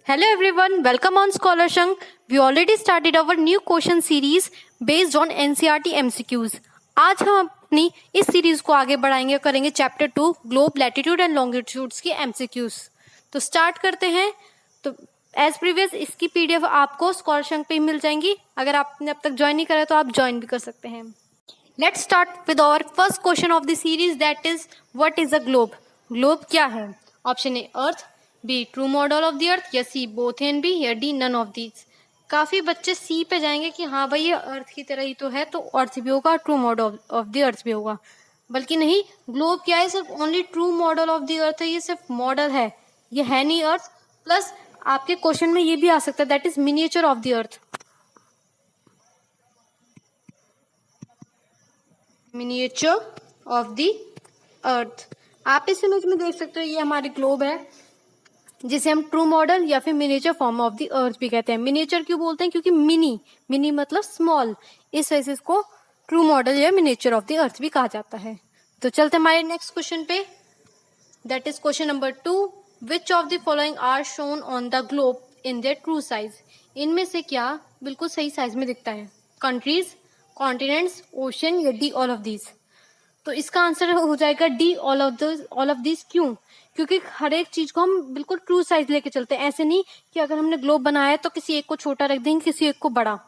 Hello everyone, welcome on Scholarshunk. We already started our new question series based on NCERT MCQs. आज हम अपनी इस series को आगे बढ़ाएंगे और करेंगे chapter 2 globe latitude and longitudes की MCQs. तो स्टार्ट करते हैं. तो एज प्रीवियस इसकी PDF आपको स्कॉलरशंक पे ही मिल जाएंगी. अगर आपने अब तक ज्वाइन नहीं करा तो आप ज्वाइन भी कर सकते हैं. Let's start with our first question of the series, that is what is a globe. Globe क्या है? Option A earth, B true model of the earth, या सी बोथ एंड बी, या डी नन ऑफ दीज. काफी बच्चे सी पे जाएंगे कि हाँ भाई ये अर्थ की तरह ही तो है, तो अर्थ भी होगा, true model of the earth भी होगा. बल्कि नहीं, ग्लोब क्या है? सिर्फ only true model of the अर्थ है. ये सिर्फ मॉडल है, ये है नहीं अर्थ. प्लस आपके क्वेश्चन में ये भी आ सकता है, that is miniature of the earth. Miniature of the अर्थ. आप इस इमेज में देख सकते हो, ये हमारी ग्लोब है जिसे हम ट्रू मॉडल या फिर miniature form of the earth भी कहते हैं. मिनिएचर क्यों बोलते हैं? क्योंकि मिनी मतलब स्मॉल, इस वजह से इसको ट्रू मॉडल या मिनिएचर ऑफ द अर्थ भी कहा जाता है. तो चलते हमारे नेक्स्ट क्वेश्चन पे, that is question number 2. Which of the following are shown on the globe in their true size. इनमें से क्या बिल्कुल सही साइज में दिखता है? कंट्रीज, कॉन्टिनेंट्स, ओशन, या डी ऑल ऑफ दीज. तो इसका आंसर हो जाएगा डी ऑल ऑफ दिस. क्यों? क्योंकि हर एक चीज को हम बिल्कुल ट्रू साइज लेके चलते हैं. ऐसे नहीं कि अगर हमने ग्लोब बनाया है तो किसी एक को छोटा रख देंगे, किसी एक को बड़ा.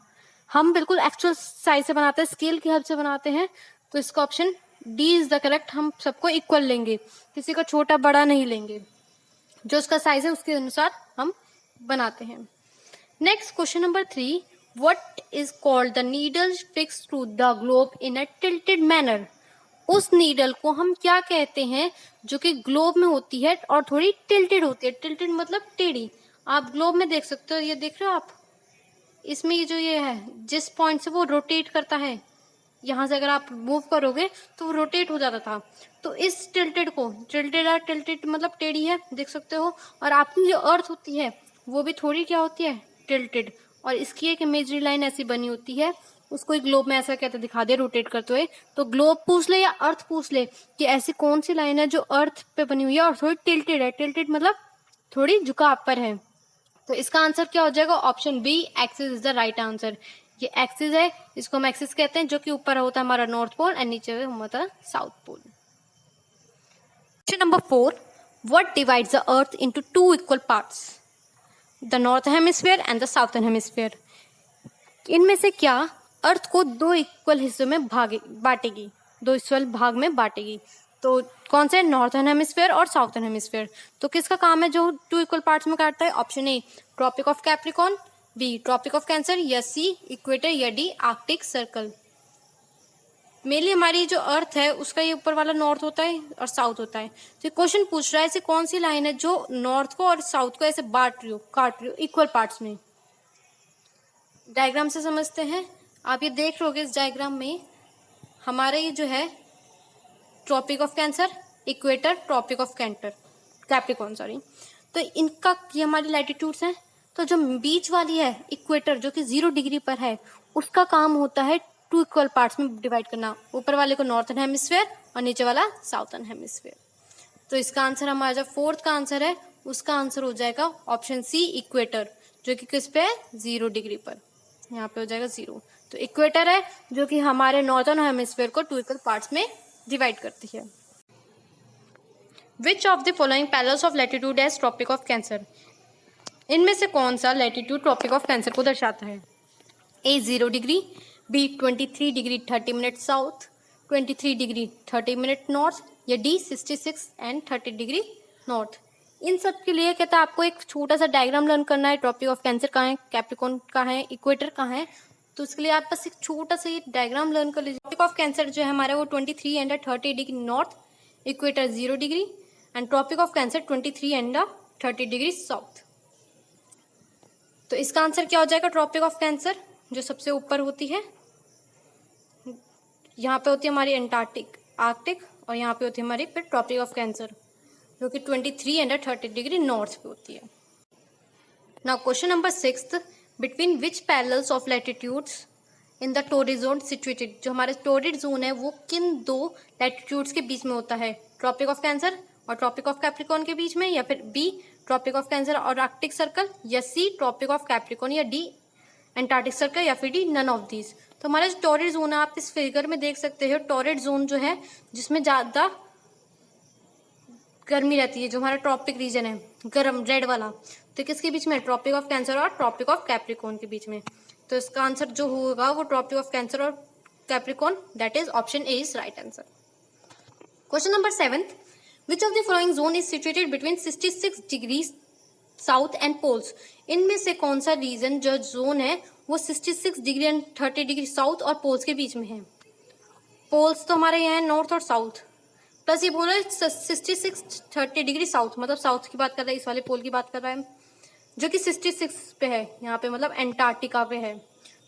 हम बिल्कुल एक्चुअल साइज से बनाते हैं, स्केल की हेल्प से बनाते हैं. तो इसका option D is the correct. हम सबको इक्वल लेंगे, किसी का छोटा बड़ा नहीं लेंगे. जो उसका साइज है उसके अनुसार हम बनाते हैं. Next question number 3. What is called the needle fixed to the globe in a tilted manner. उस नीडल को हम क्या कहते हैं जो कि ग्लोब में होती है और थोड़ी टिल्टेड होती है? टिल्टेड मतलब टेढ़ी. आप ग्लोब में देख सकते हो, ये देख रहे हो आप, इसमें ये जो ये है, जिस पॉइंट से वो रोटेट करता है, यहाँ से अगर आप मूव करोगे तो वो रोटेट हो जाता था. तो इस टिल्टेड को, टिल्टेड मतलब टेढ़ी है, देख सकते हो. और आपकी जो अर्थ होती है वो भी थोड़ी क्या होती है? टिल्टेड. और इसकी एक इमेजरी लाइन ऐसी बनी होती है, उसको एक ग्लोब में ऐसा कहते दिखा दे रोटेट करते हुए. तो ग्लोब पूछ ले या अर्थ पूछ ले कि ऐसी कौन सी लाइन है जो अर्थ पे बनी हुई है और थोड़ी टिल्टेड है. टिल्टेड मतलब थोड़ी झुकाव पर है. तो इसका आंसर क्या हो जाएगा? Option B, axis is the right answer. ये एक्सिस है, इसको हम एक्सिस कहते हैं, जो कि ऊपर होता है हमारा नॉर्थ पोल एंड नीचे होता है south pole. Question number 4. What divides the earth into two equal parts, the north hemisphere and the southern hemisphere. इनमें से क्या अर्थ को दो इक्वल हिस्सों में बांटेगी, दो इक्वल भाग में बांटेगी? तो कौन से? नॉर्थर्न हेमिस्फीयर और साउथर्न हेमिस्फीयर. तो किसका काम है जो टू इक्वल पार्ट्स में काटता है? Option A tropic of Capricorn, B tropic of Cancer, या सी इक्वेटर, या डी आर्कटिक सर्कल. मेनली हमारी जो अर्थ है उसका ये ऊपर वाला नॉर्थ होता है और साउथ होता है. तो क्वेश्चन पूछ रहा है ऐसी कौन सी लाइन है जो नॉर्थ को और साउथ को ऐसे काट रही हो इक्वल पार्ट्स में. डायग्राम से समझते हैं. आप ये देख रहोगे इस डायग्राम में, हमारा ये जो है tropic of Cancer, equator, tropic of Capricorn sorry. तो इनका ये हमारी लैटिट्यूड्स हैं. तो जो बीच वाली है इक्वेटर, जो कि 0 डिग्री पर है, उसका काम होता है टू इक्वल पार्ट्स में डिवाइड करना. ऊपर वाले को नॉर्थर्न हेमिस्फीयर और नीचे वाला साउथर्न हेमिस्फीयर. तो इसका आंसर हमारा जो फोर्थ का आंसर है उसका आंसर हो जाएगा ऑप्शन सी, इक्वेटर, जो कि किस पे है? 0 डिग्री पर. यहाँ पे हो जाएगा 0. तो इक्वेटर है जो कि हमारे नॉर्थर्न हेमिस्फीयर को टू इक्वल पार्ट्स में डिवाइड करती है. Which of the following parallels of latitude as Tropic of Cancer. इनमें से कौन सा लैटिट्यूड ट्रॉपिक ऑफ कैंसर को दर्शाता है? A 0 degree, B 23 degree 30 minute south, 23 degree 30 minute north, या डी 66 एंड 30 डिग्री नॉर्थ. इन सब के लिए कहता है आपको एक छोटा सा डायग्राम लर्न करना है. ट्रॉपिक ऑफ कैंसर कहाँ है, कैप्रिकॉन कहाँ है, इक्वेटर कहाँ है. तो उसके लिए आप बस एक छोटा सा ये डायग्राम लर्न कर लीजिए. ट्रॉपिक ऑफ कैंसर जो है हमारा वो 23 and 30 degree north, equator 0 degree, and tropic of Cancer 23 and 30 degree south. तो इसका आंसर क्या हो जाएगा? ट्रॉपिक ऑफ कैंसर जो सबसे ऊपर होती है, यहाँ पे होती है हमारी एंटार्क्टिक, आर्कटिक, और यहाँ पे होती है हमारी फिर ट्रॉपिक ऑफ कैंसर जो कि 23 एंड 30 डिग्री नॉर्थ पे होती है. Now question number 6. Between which parallels of latitudes in the torrid zone situated. जो हमारे टोरिड जोन है वो किन दो लैटिट्यूड्स के बीच में होता है? ट्रॉपिक ऑफ कैंसर और ट्रॉपिक ऑफ कैप्रिकॉन के बीच में, या फिर बी ट्रॉपिक ऑफ कैंसर और आर्कटिक सर्कल, या सी ट्रॉपिक ऑफ कैप्रिकॉर्न, या डी एंटार्क्टिक सर्कल, या फिर डी नन ऑफ दीज। तो हमारा जो टॉरिड जोन है आप इस फिगर में देख सकते हो, टॉरिड जोन जो है जिसमें ज्यादा गर्मी रहती है, जो हमारा ट्रॉपिक रीजन है गर्म रेड वाला, तो किसके बीच में? ट्रॉपिक ऑफ कैंसर और ट्रॉपिक ऑफ कैप्रिकॉर्न के बीच में। तो इसका आंसर जो होगा वो ट्रॉपिक ऑफ कैंसर और Capricorn, that is option A is right answer. Question number 7, which of the following zone is situated between 66 degree south and poles? इनमें से कौन सा रीजन जो जोन है वो 66 डिग्री एंड 30 डिग्री साउथ और poles के बीच में है? पोल्स तो हमारे यहाँ है नॉर्थ और साउथ, प्लस ये बोल रहा है 66 30 डिग्री साउथ, मतलब साउथ की बात कर रहा है, इस वाले पोल की बात कर रहा है, जो कि 66 पे है यहाँ पे, मतलब एंटार्क्टिका पे है।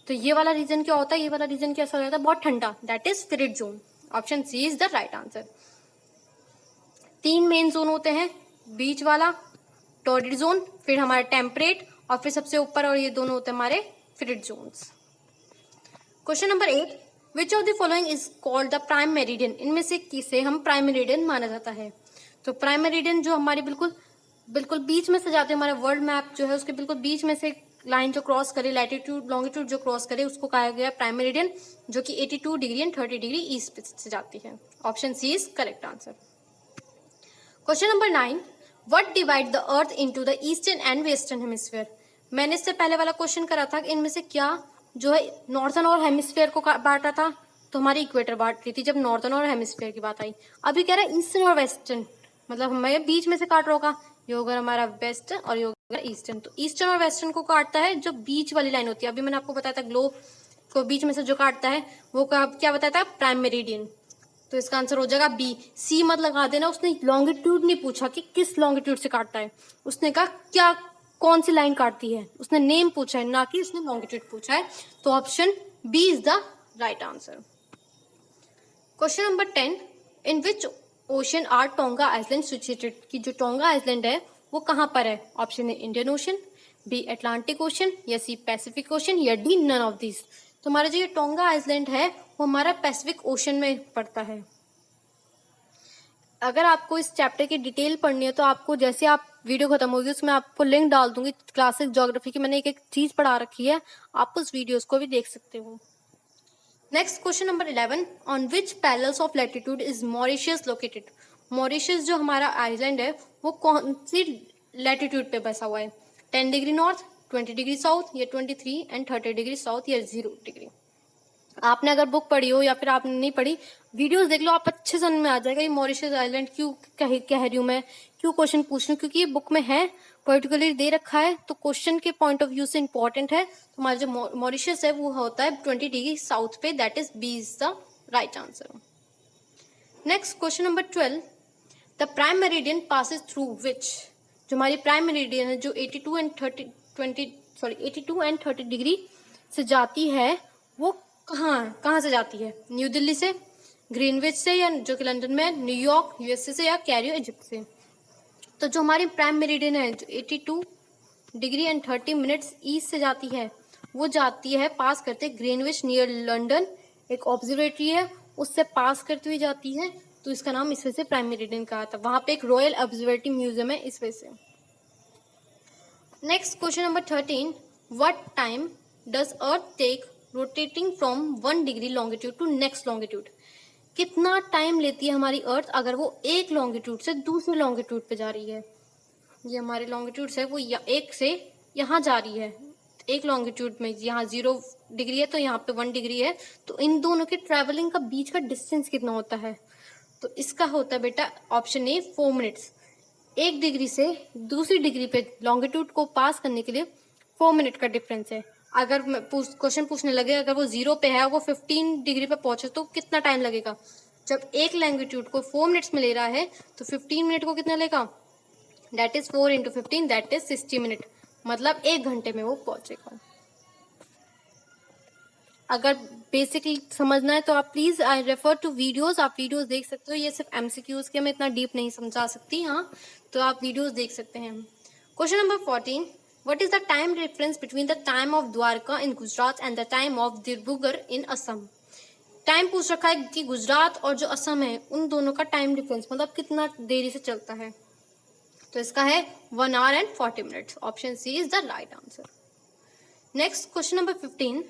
तो ये वाला रीजन क्या होता है? ये वाला रीजन कैसा रहता है? बहुत ठंडा, that is spirit zone. Option C is the right answer. 3 main zone होते हैं, बीच वाला टॉरिड जोन, फिर हमारा टेम्परेट, और फिर सबसे ऊपर, और ये दोनों होते हैं हमारे frigid zones. Question number 8, which of the following is called the prime meridian? इनमें से किसे हम प्राइम मेरिडियन माना जाता है? तो प्राइम मेरिडियन जो हमारी बिल्कुल बिल्कुल बीच में से जाते हैं, हमारा वर्ल्ड मैप जो है उसके बिल्कुल बीच में से लाइन जो क्रॉस करे, लैटिट्यूड लॉन्गिट्यूड जो क्रॉस करे, उसको कहा गया प्राइम मेरिडियन, जो कि 82 डिग्री एंड 30 डिग्री ईस्ट से जाती है। Option C is correct answer. Question number 9, what divide the earth into the eastern and western hemisphere? मैंने इससे पहले वाला क्वेश्चन करा था कि इनमें से क्या जो है नॉर्थन और हेमिस्फीयर को बांटा था, तो हमारी इक्वेटर बांट रही थी जब नॉर्थन और हेमिस्फीयर की बात आई। अभी कह रहा है ईस्टर्न और वेस्टर्न, मतलब हमें बीच में से काट रहा होगा, ये होगा हमारा वेस्टर्न और ये होगा ईस्टर्न। तो ईस्टर्न और वेस्टर्न को काटता है जो बीच वाली लाइन होती है, अभी मैंने आपको बताया था ग्लोब को बीच में से जो काटता है वो क्या बताया था? Prime meridian. तो इसका आंसर हो जाएगा बी। सी मत लगा देना, उसने लॉन्गिट्यूड नहीं पूछा कि किस लॉन्गिट्यूड से काटता है, उसने कहा क्या कौन सी लाइन काटती है, उसने नेम पूछा है, ना कि उसने लॉन्गिट्यूड पूछा है। तो option B is the right answer. Question number 10, in which ocean are Tonga island situated? कि जो टोंगा आइलैंड है वो कहाँ पर है? Option A Indian ocean, B Atlantic ocean, या सी पैसिफिक ओशन, या डी नन ऑफ दिस। तो हमारा जो ये टोंगा आइलैंड है वो हमारा पैसिफिक ओशन में पड़ता है। अगर आपको इस चैप्टर की डिटेल पढ़नी है तो आपको जैसे आप वीडियो खत्म होगी उसमें आपको लिंक डाल दूंगी क्लासिक ज्योग्राफी की, मैंने एक एक चीज पढ़ा रखी है, आप उस वीडियोस को भी देख सकते हो। Next question number 11, on which parallels of latitude is Mauritius located? Mauritius जो हमारा आइलैंड है वो कौन सी लैटिट्यूड पे बसा हुआ है? 10 डिग्री नॉर्थ, 20 डिग्री साउथ, या 23 एंड 30 डिग्री साउथ, या 0 डिग्री। आपने अगर बुक पढ़ी हो या फिर आपने नहीं पढ़ी, वीडियोस देख लो, आप अच्छे समझ में आ जाएगा ये मॉरिशस आइलैंड क्यों कह रही हूँ मैं, क्यों क्वेश्चन पूछ रही हूँ, क्योंकि ये बुक में है, पर्टिकुलरली दे रखा है, तो क्वेश्चन के पॉइंट ऑफ व्यू से इंपॉर्टेंट है। तो हमारा जो मॉरिशस है वो होता है 20 डिग्री साउथ पे, that is B is the right answer. Next question number 12, the prime meridian passes through which? जो हमारी प्राइम मेरिडियन है जो 82 एंड 30 डिग्री से जाती है, वो कहाँ से जाती है? न्यू दिल्ली से, ग्रीनविच से, या जो कि लंदन में, न्यूयॉर्क यूएसए से, या कैरियो इजिप्ट से। तो जो हमारी प्राइम मेरिडियन है जो 82 डिग्री एंड 30 मिनट्स ईस्ट से जाती है, वो जाती है पास करते ग्रीनविच नियर लंदन, एक ऑब्जर्वेटरी है उससे पास करती हुई जाती है, तो इसका नाम इस वजह से प्राइम मेरिडियन कहा था। वहां पे एक रॉयल ऑब्जर्वेटरी म्यूजियम है इस वजह से। Next question number 13, what time does earth take rotating from 1 degree longitude to next longitude? कितना टाइम लेती है हमारी अर्थ अगर वो एक लॉन्गिट्यूड से दूसरे लॉन्गिट्यूड पे जा रही है? ये हमारे लॉन्गिट्यूड है वो एक से यहाँ जा रही है, एक लॉन्गिट्यूड में यहाँ 0 डिग्री है तो यहाँ पे 1 डिग्री है, तो इन दोनों के ट्रेवलिंग का बीच का डिस्टेंस कितना होता है? तो इसका होता है बेटा ऑप्शन ए 4 मिनट्स। 1 डिग्री से दूसरी डिग्री पे लॉन्गिट्यूड को पास करने के लिए 4 मिनट का डिफरेंस है। अगर क्वेश्चन पूछने लगे अगर वो 0 पे है, वो 15 डिग्री पे पहुंचे तो कितना टाइम लगेगा? जब एक लॉन्गिट्यूड को 4 मिनट्स में ले रहा है तो 15 मिनट को कितना लेगा? That is 4 into 15, that is 60 minute, मतलब 1 घंटे में वो पहुंचेगा। अगर बेसिकली समझना है तो आप please I refer to videos, आप वीडियोस देख सकते हो, ये सिर्फ एमसीक्यूज के मैं इतना डीप नहीं समझा सकती, हाँ तो आप वीडियोस देख सकते हैं। Question number 14, what is the time difference between the time of Dwarka in Gujarat and the time of Dibrugarh in Assam? Time पूछ रखा है कि गुजरात और जो असम है उन दोनों का टाइम डिफरेंस मतलब कितना देरी से चलता है। तो इसका है 1 hour and 40 minutes. Option C is the right answer. Next question number 15.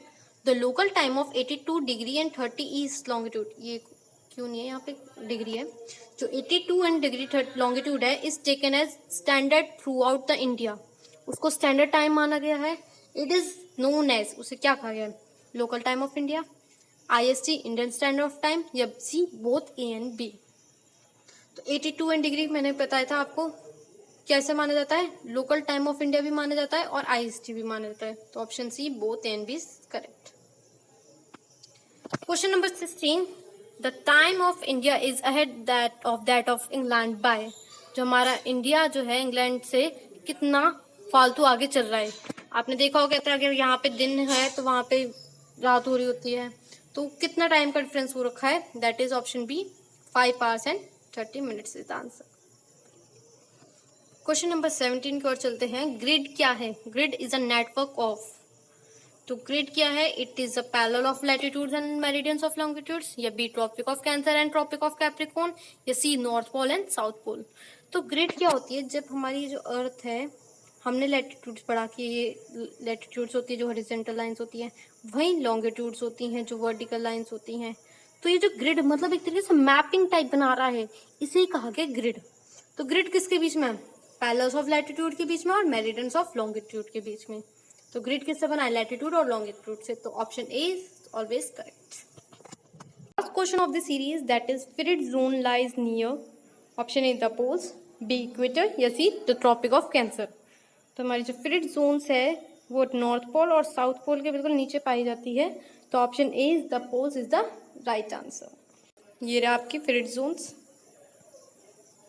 The local time of 82 degree and 30 east longitude, ये क्यों नहीं है यहाँ पे डिग्री है, जो 82 एंड डिग्री लॉन्गिट्यूड है is taken as standard throughout the India. उसको स्टैंडर्ड टाइम माना गया है. इट इज नोन एज, उसे क्या कहा गया है, local time of India, IST Indian standard of time, या C both A and B. तो 82 एंड डिग्री मैंने बताया था आपको कैसे माना जाता है, लोकल टाइम ऑफ इंडिया भी माना जाता है और IST भी माना जाता है. तो option C both A and B is correct. Question number 16. The time of India is ahead that of England by. जो हमारा इंडिया जो है इंग्लैंड से कितना फालतू आगे चल रहा है. आपने देखा होगा कि अगर यहाँ पे दिन है तो वहाँ पे रात हो रही होती है, तो कितना टाइम का डिफरेंस हो रखा है, that is option B 5 hours and 30 minutes is the answer. Question number 17 की ओर चलते हैं. ग्रिड क्या है? Grid is a network of. तो ग्रिड क्या है? It is a parallel of latitudes and meridians of longitudes, या B tropic of Cancer and tropic of Capricorn, या C North Pole and South Pole. तो grid क्या होती है? जब हमारी जो अर्थ है, हमने लैटिट्यूड्स पढ़ा कि ये लैटिट्यूड्स होती है जो हॉरिजॉन्टल लाइंस होती हैं, वहीं लॉन्गिट्यूड्स होती हैं जो वर्टिकल लाइंस होती हैं. तो ये जो ग्रिड मतलब एक तरीके से मैपिंग टाइप बना रहा है, इसे ही कहा गया ग्रिड. तो ग्रिड किसके बीच में है? पैरेलल्स ऑफ लैटिट्यूड के बीच में और मेरिडियंस ऑफ लॉन्गिट्यूड के बीच में. तो ग्रिड किससे बना है? लैटिट्यूड और लॉन्गिट्यूड से. तो option A is always correct. First question of the series, that is frigid zone lies near. Option A the poles, B equator, या C the tropic of Cancer. तो हमारी जो फ्रिड जोन्स है वो नॉर्थ पोल और south pole के बिल्कुल नीचे पाई जाती है. तो option A is the poles is the right answer. ये रहा आपकी frigid zones,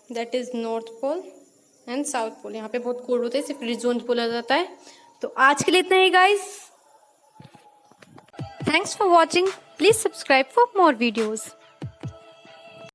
that is North Pole and South Pole. यहाँ पे बहुत कोल्ड होते हैं, इसे फ्रिड जोन बोला जाता है. तो आज के लिए इतना ही guys. Thanks for watching. Please subscribe for more videos.